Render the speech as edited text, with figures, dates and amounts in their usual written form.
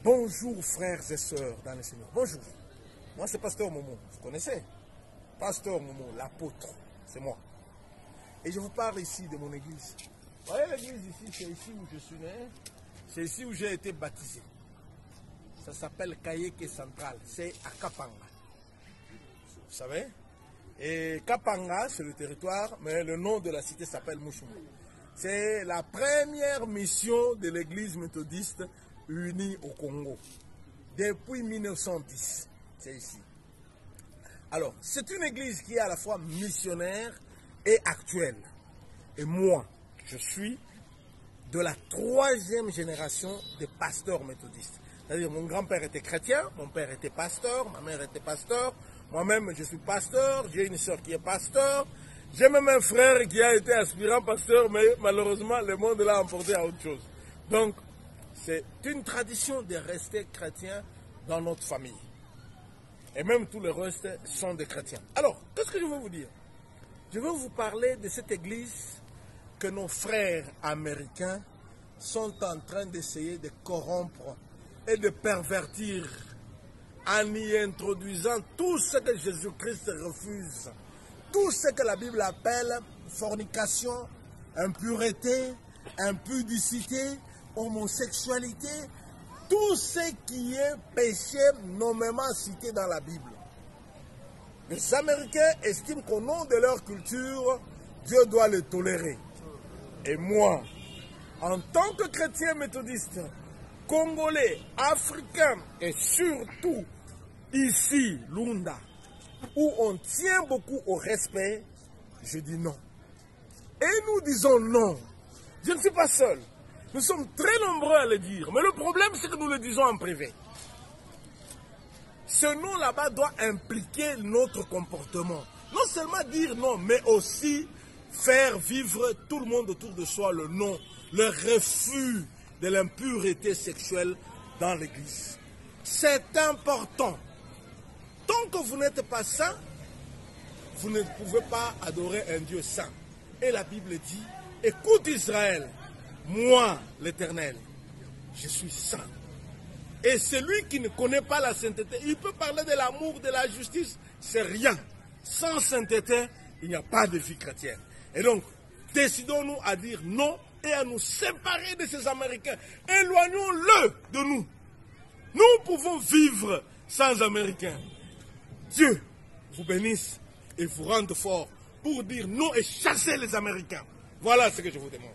Bonjour frères et sœurs dans le Seigneur. Bonjour. Moi c'est Pasteur Momo. Vous connaissez? Pasteur Momo, l'apôtre. C'est moi. Et je vous parle ici de mon église. Vous voyez l'église ici, c'est ici où je suis né. C'est ici où j'ai été baptisé. Ça s'appelle Kayeke Central. C'est à Kapanga. Vous savez? Et Kapanga, c'est le territoire, mais le nom de la cité s'appelle Mouchoumou. C'est la première mission de l'église méthodiste unie au Congo. Depuis 1910. C'est ici. Alors, c'est une église qui est à la fois missionnaire et actuelle. Et moi, je suis de la 3e génération de pasteurs méthodistes. C'est-à-dire, mon grand-père était chrétien, mon père était pasteur, ma mère était pasteur, moi-même je suis pasteur, j'ai une soeur qui est pasteur, j'ai même un frère qui a été aspirant pasteur, mais malheureusement, le monde l'a emporté à autre chose. Donc, c'est une tradition de rester chrétien dans notre famille. Et même tous les restes sont des chrétiens. Alors, qu'est-ce que je veux vous dire? Je veux vous parler de cette église que nos frères américains sont en train d'essayer de corrompre et de pervertir en y introduisant tout ce que Jésus-Christ refuse. Tout ce que la Bible appelle fornication, impureté, impudicité, homosexualité, tout ce qui est péché nommément cité dans la Bible. Les Américains estiment qu'au nom de leur culture, Dieu doit les tolérer. Et moi, en tant que chrétien méthodiste, congolais, africain et surtout ici, Lunda, où on tient beaucoup au respect, je dis non. Et nous disons non. Je ne suis pas seul. Nous sommes très nombreux à le dire. Mais le problème, c'est que nous le disons en privé. Ce non là-bas doit impliquer notre comportement. Non seulement dire non, mais aussi faire vivre tout le monde autour de soi le non, le refus de l'impureté sexuelle dans l'église. C'est important. Tant que vous n'êtes pas saint, vous ne pouvez pas adorer un Dieu saint. Et la Bible dit, écoute Israël, moi l'Éternel, je suis saint. Et celui qui ne connaît pas la sainteté, il peut parler de l'amour, de la justice, c'est rien. Sans sainteté, il n'y a pas de vie chrétienne. Et donc, décidons-nous à dire non et à nous séparer de ces Américains. Éloignons-le de nous. Nous pouvons vivre sans Américains. Dieu vous bénisse et vous rende fort pour dire non et chasser les Américains. Voilà ce que je vous demande.